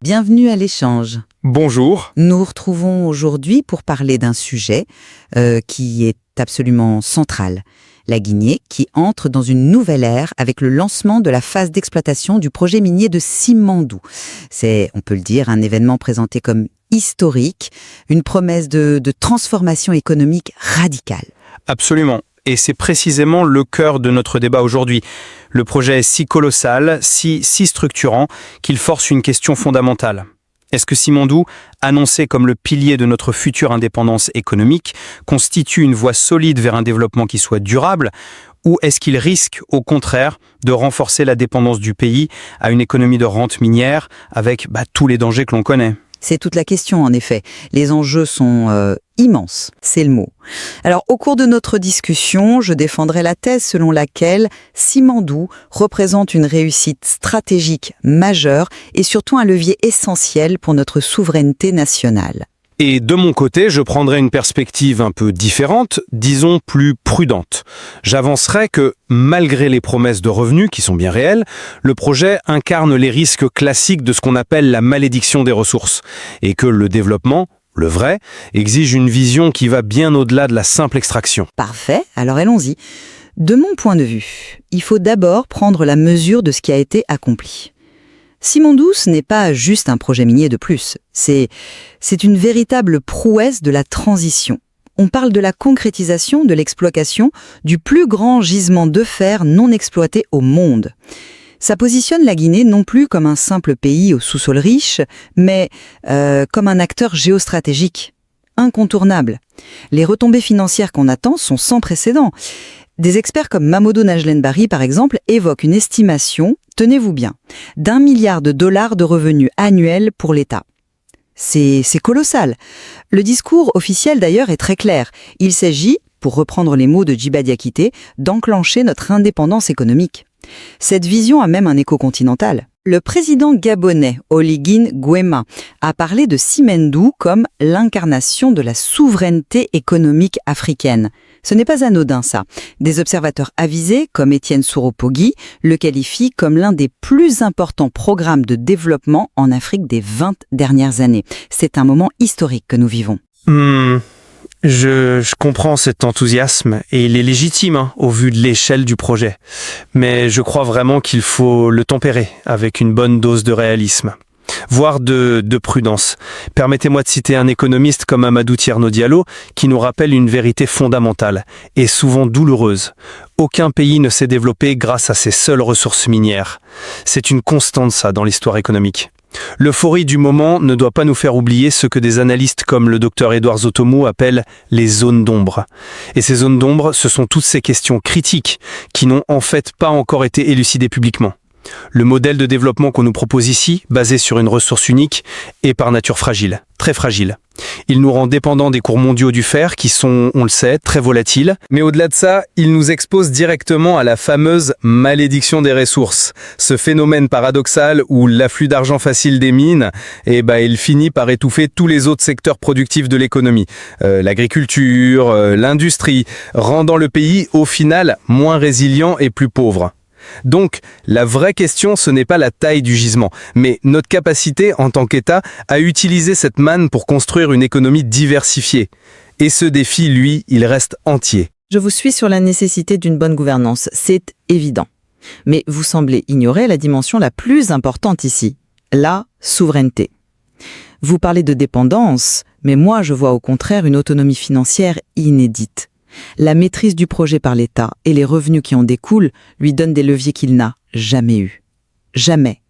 Bienvenue à l'échange. Bonjour. Nous nous retrouvons aujourd'hui pour parler d'un sujet qui est absolument central. La Guinée qui entre dans une nouvelle ère avec le lancement de la phase d'exploitation du projet minier de Simandou. C'est, on peut le dire, un événement présenté comme historique, une promesse de transformation économique radicale. Absolument. Et c'est précisément le cœur de notre débat aujourd'hui. Le projet est si colossal, si structurant, qu'il force une question fondamentale. Est-ce que Simandou, annoncé comme le pilier de notre future indépendance économique, constitue une voie solide vers un développement qui soit durable, ou est-ce qu'il risque, au contraire, de renforcer la dépendance du pays à une économie de rente minière avec tous les dangers que l'on connaît ? C'est toute la question, en effet. Les enjeux sont immenses, c'est le mot. Alors, au cours de notre discussion, je défendrai la thèse selon laquelle Simandou représente une réussite stratégique majeure et surtout un levier essentiel pour notre souveraineté nationale. Et de mon côté, je prendrai une perspective un peu différente, disons plus prudente. J'avancerai que, malgré les promesses de revenus qui sont bien réelles, le projet incarne les risques classiques de ce qu'on appelle la malédiction des ressources, et que le développement, le vrai, exige une vision qui va bien au-delà de la simple extraction. Parfait, alors allons-y. De mon point de vue, il faut d'abord prendre la mesure de ce qui a été accompli. Simandou, ce n'est pas juste un projet minier de plus, c'est une véritable prouesse de la transition. On parle de la concrétisation de l'exploitation du plus grand gisement de fer non exploité au monde. Ça positionne la Guinée non plus comme un simple pays au sous-sol riche, mais comme un acteur géostratégique, incontournable. Les retombées financières qu'on attend sont sans précédent. Des experts comme Mamadou Najlen Barry, par exemple, évoquent une estimation, tenez-vous bien, d'1 milliard de dollars de revenus annuels pour l'État. C'est colossal. Le discours officiel d'ailleurs est très clair. Il s'agit, pour reprendre les mots de Djiba Diakité, d'enclencher notre indépendance économique. Cette vision a même un écho continental. Le président gabonais Oligui Nguema a parlé de Simandou comme l'incarnation de la souveraineté économique africaine. Ce n'est pas anodin, ça. Des observateurs avisés, comme Étienne Souropogui, le qualifient comme l'un des plus importants programmes de développement en Afrique des 20 dernières années. C'est un moment historique que nous vivons. Je comprends cet enthousiasme et il est légitime au vu de l'échelle du projet. Mais je crois vraiment qu'il faut le tempérer avec une bonne dose de réalisme, voire de prudence. Permettez-moi de citer un économiste comme Amadou Thierno Diallo qui nous rappelle une vérité fondamentale et souvent douloureuse. Aucun pays ne s'est développé grâce à ses seules ressources minières. C'est une constante ça dans l'histoire économique. L'euphorie du moment ne doit pas nous faire oublier ce que des analystes comme le docteur Edouard Zotomo appellent les zones d'ombre. Et ces zones d'ombre, ce sont toutes ces questions critiques qui n'ont en fait pas encore été élucidées publiquement. Le modèle de développement qu'on nous propose ici, basé sur une ressource unique, est par nature fragile, très fragile. Il nous rend dépendants des cours mondiaux du fer qui sont, on le sait, très volatiles. Mais au-delà de ça, il nous expose directement à la fameuse malédiction des ressources. Ce phénomène paradoxal où l'afflux d'argent facile des mines, il finit par étouffer tous les autres secteurs productifs de l'économie. L'agriculture, l'industrie, rendant le pays au final moins résilient et plus pauvre. Donc, la vraie question, ce n'est pas la taille du gisement, mais notre capacité en tant qu'État à utiliser cette manne pour construire une économie diversifiée. Et ce défi, lui, il reste entier. Je vous suis sur la nécessité d'une bonne gouvernance, c'est évident. Mais vous semblez ignorer la dimension la plus importante ici, la souveraineté. Vous parlez de dépendance, mais moi je vois au contraire une autonomie financière inédite. La maîtrise du projet par l'État et les revenus qui en découlent lui donnent des leviers qu'il n'a jamais eus. Jamais.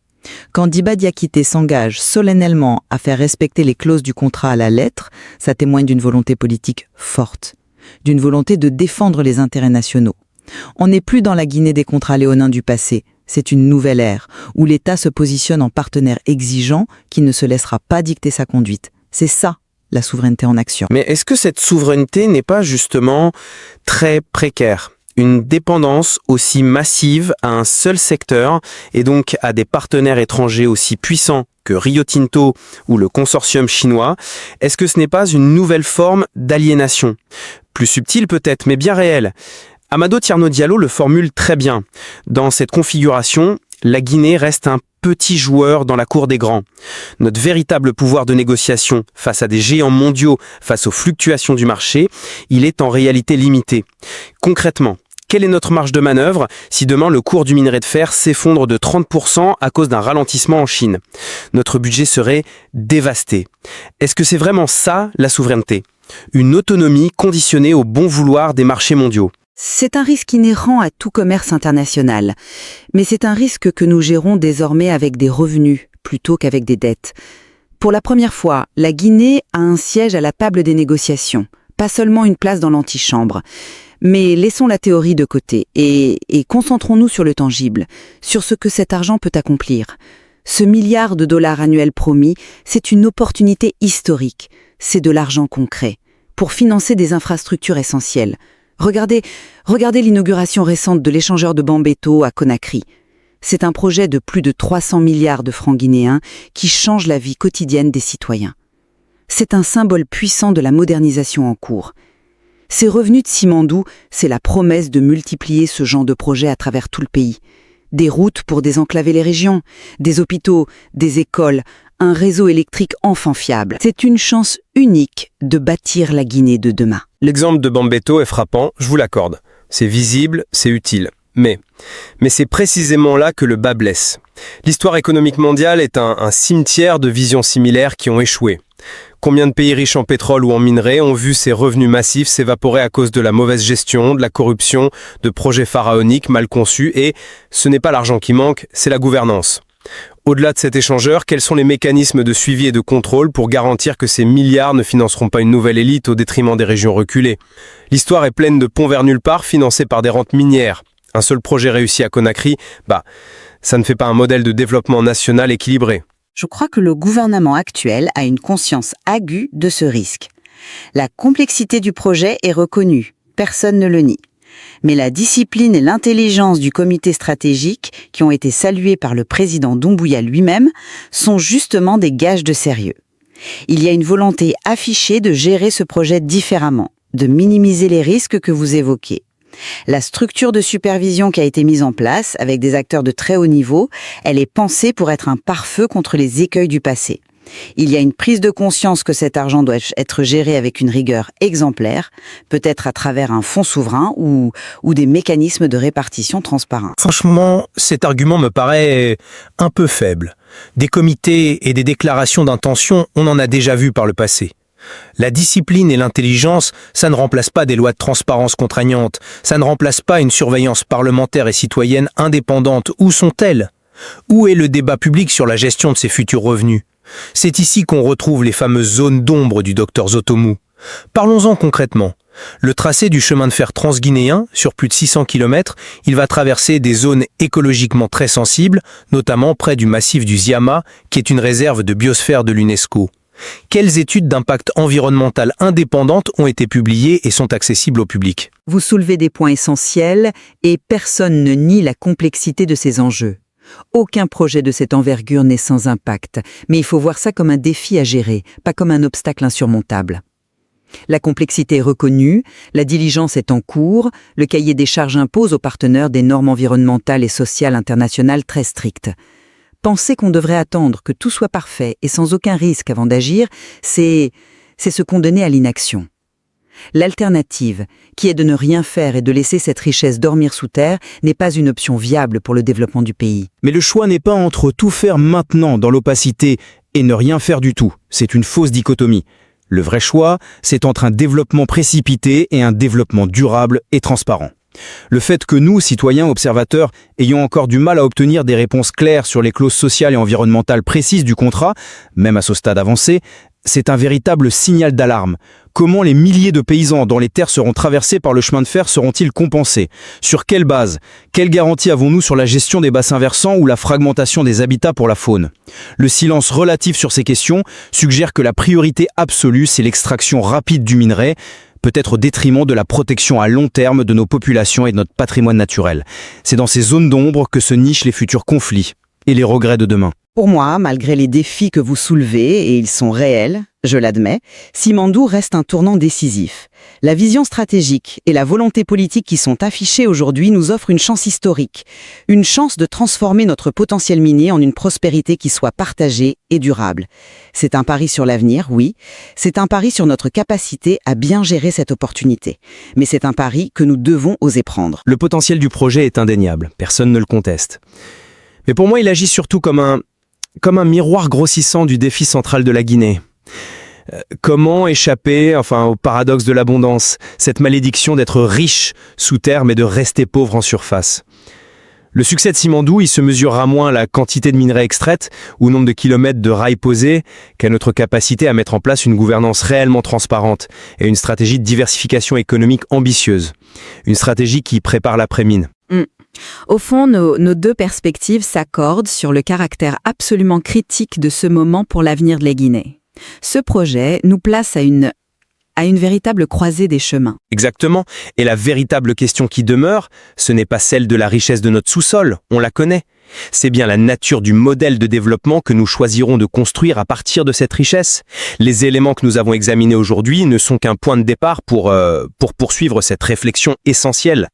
Quand Djiba Diakité s'engage solennellement à faire respecter les clauses du contrat à la lettre, ça témoigne d'une volonté politique forte, d'une volonté de défendre les intérêts nationaux. On n'est plus dans la Guinée des contrats léonins du passé, c'est une nouvelle ère, où l'État se positionne en partenaire exigeant qui ne se laissera pas dicter sa conduite. C'est ça, la souveraineté en action. Mais est-ce que cette souveraineté n'est pas justement très précaire ? Une dépendance aussi massive à un seul secteur et donc à des partenaires étrangers aussi puissants que Rio Tinto ou le consortium chinois, est-ce que ce n'est pas une nouvelle forme d'aliénation ? Plus subtile peut-être, mais bien réelle. Amadou Thierno Diallo le formule très bien. Dans cette configuration, la Guinée reste un petit joueur dans la cour des grands. Notre véritable pouvoir de négociation face à des géants mondiaux, face aux fluctuations du marché, il est en réalité limité. Concrètement, quelle est notre marge de manœuvre si demain le cours du minerai de fer s'effondre de 30% à cause d'un ralentissement en Chine? Notre budget serait dévasté. Est-ce que c'est vraiment ça la souveraineté? Une autonomie conditionnée au bon vouloir des marchés mondiaux? C'est un risque inhérent à tout commerce international, mais c'est un risque que nous gérons désormais avec des revenus plutôt qu'avec des dettes. Pour la première fois, la Guinée a un siège à la table des négociations, pas seulement une place dans l'antichambre. Mais laissons la théorie de côté et concentrons-nous sur le tangible, sur ce que cet argent peut accomplir. Ce milliard de dollars annuels promis, c'est une opportunité historique, c'est de l'argent concret, pour financer des infrastructures essentielles. Regardez l'inauguration récente de l'échangeur de Bambeto à Conakry. C'est un projet de plus de 300 milliards de francs guinéens qui change la vie quotidienne des citoyens. C'est un symbole puissant de la modernisation en cours. Ces revenus de Simandou, c'est la promesse de multiplier ce genre de projet à travers tout le pays. Des routes pour désenclaver les régions, des hôpitaux, des écoles, un réseau électrique enfin fiable. C'est une chance unique de bâtir la Guinée de demain. L'exemple de Bambeto est frappant, je vous l'accorde. C'est visible, c'est utile. Mais c'est précisément là que le bas blesse. L'histoire économique mondiale est un cimetière de visions similaires qui ont échoué. Combien de pays riches en pétrole ou en minerais ont vu ces revenus massifs s'évaporer à cause de la mauvaise gestion, de la corruption, de projets pharaoniques mal conçus et ce n'est pas l'argent qui manque, c'est la gouvernance. Au-delà de cet échangeur, quels sont les mécanismes de suivi et de contrôle pour garantir que ces milliards ne financeront pas une nouvelle élite au détriment des régions reculées? L'histoire est pleine de ponts vers nulle part financés par des rentes minières. Un seul projet réussi à Conakry, ça ne fait pas un modèle de développement national équilibré. Je crois que le gouvernement actuel a une conscience aiguë de ce risque. La complexité du projet est reconnue, personne ne le nie. Mais la discipline et l'intelligence du comité stratégique, qui ont été salués par le président Doumbouya lui-même, sont justement des gages de sérieux. Il y a une volonté affichée de gérer ce projet différemment, de minimiser les risques que vous évoquez. La structure de supervision qui a été mise en place, avec des acteurs de très haut niveau, elle est pensée pour être un pare-feu contre les écueils du passé. Il y a une prise de conscience que cet argent doit être géré avec une rigueur exemplaire, peut-être à travers un fonds souverain ou des mécanismes de répartition transparents. Franchement, cet argument me paraît un peu faible. Des comités et des déclarations d'intention, on en a déjà vu par le passé. La discipline et l'intelligence, ça ne remplace pas des lois de transparence contraignantes, ça ne remplace pas une surveillance parlementaire et citoyenne indépendante. Où sont-elles? Où est le débat public sur la gestion de ces futurs revenus? C'est ici qu'on retrouve les fameuses zones d'ombre du Dr Zotomou. Parlons-en concrètement. Le tracé du chemin de fer transguinéen, sur plus de 600 km, il va traverser des zones écologiquement très sensibles, notamment près du massif du Ziama, qui est une réserve de biosphère de l'UNESCO. Quelles études d'impact environnemental indépendantes ont été publiées et sont accessibles au public? Vous soulevez des points essentiels et personne ne nie la complexité de ces enjeux. Aucun projet de cette envergure n'est sans impact, mais il faut voir ça comme un défi à gérer, pas comme un obstacle insurmontable. La complexité est reconnue, la diligence est en cours, le cahier des charges impose aux partenaires des normes environnementales et sociales internationales très strictes. Penser qu'on devrait attendre que tout soit parfait et sans aucun risque avant d'agir, c'est se condamner à l'inaction. L'alternative, qui est de ne rien faire et de laisser cette richesse dormir sous terre, n'est pas une option viable pour le développement du pays. Mais le choix n'est pas entre tout faire maintenant dans l'opacité et ne rien faire du tout. C'est une fausse dichotomie. Le vrai choix, c'est entre un développement précipité et un développement durable et transparent. Le fait que nous, citoyens observateurs, ayons encore du mal à obtenir des réponses claires sur les clauses sociales et environnementales précises du contrat, même à ce stade avancé, c'est un véritable signal d'alarme. Comment les milliers de paysans dont les terres seront traversées par le chemin de fer seront-ils compensés? Sur quelle base? Quelle garantie avons-nous sur la gestion des bassins versants ou la fragmentation des habitats pour la faune? Le silence relatif sur ces questions suggère que la priorité absolue, c'est l'extraction rapide du minerai, peut-être au détriment de la protection à long terme de nos populations et de notre patrimoine naturel. C'est dans ces zones d'ombre que se nichent les futurs conflits. et les regrets de demain. Pour moi, malgré les défis que vous soulevez, et ils sont réels, je l'admets, Simandou reste un tournant décisif. La vision stratégique et la volonté politique qui sont affichées aujourd'hui nous offrent une chance historique, une chance de transformer notre potentiel minier en une prospérité qui soit partagée et durable. C'est un pari sur l'avenir, oui, c'est un pari sur notre capacité à bien gérer cette opportunité. Mais c'est un pari que nous devons oser prendre. Le potentiel du projet est indéniable, personne ne le conteste. Mais pour moi, il agit surtout comme un miroir grossissant du défi central de la Guinée. Comment échapper, au paradoxe de l'abondance, cette malédiction d'être riche sous terre mais de rester pauvre en surface. Le succès de Simandou, il se mesurera moins à la quantité de minerais extraites ou au nombre de kilomètres de rails posés qu'à notre capacité à mettre en place une gouvernance réellement transparente et une stratégie de diversification économique ambitieuse. Une stratégie qui prépare l'après-mine. Au fond, nos deux perspectives s'accordent sur le caractère absolument critique de ce moment pour l'avenir de la Guinée. Ce projet nous place à une véritable croisée des chemins. Exactement. Et la véritable question qui demeure, ce n'est pas celle de la richesse de notre sous-sol, on la connaît. C'est bien la nature du modèle de développement que nous choisirons de construire à partir de cette richesse. Les éléments que nous avons examinés aujourd'hui ne sont qu'un point de départ pour poursuivre cette réflexion essentielle.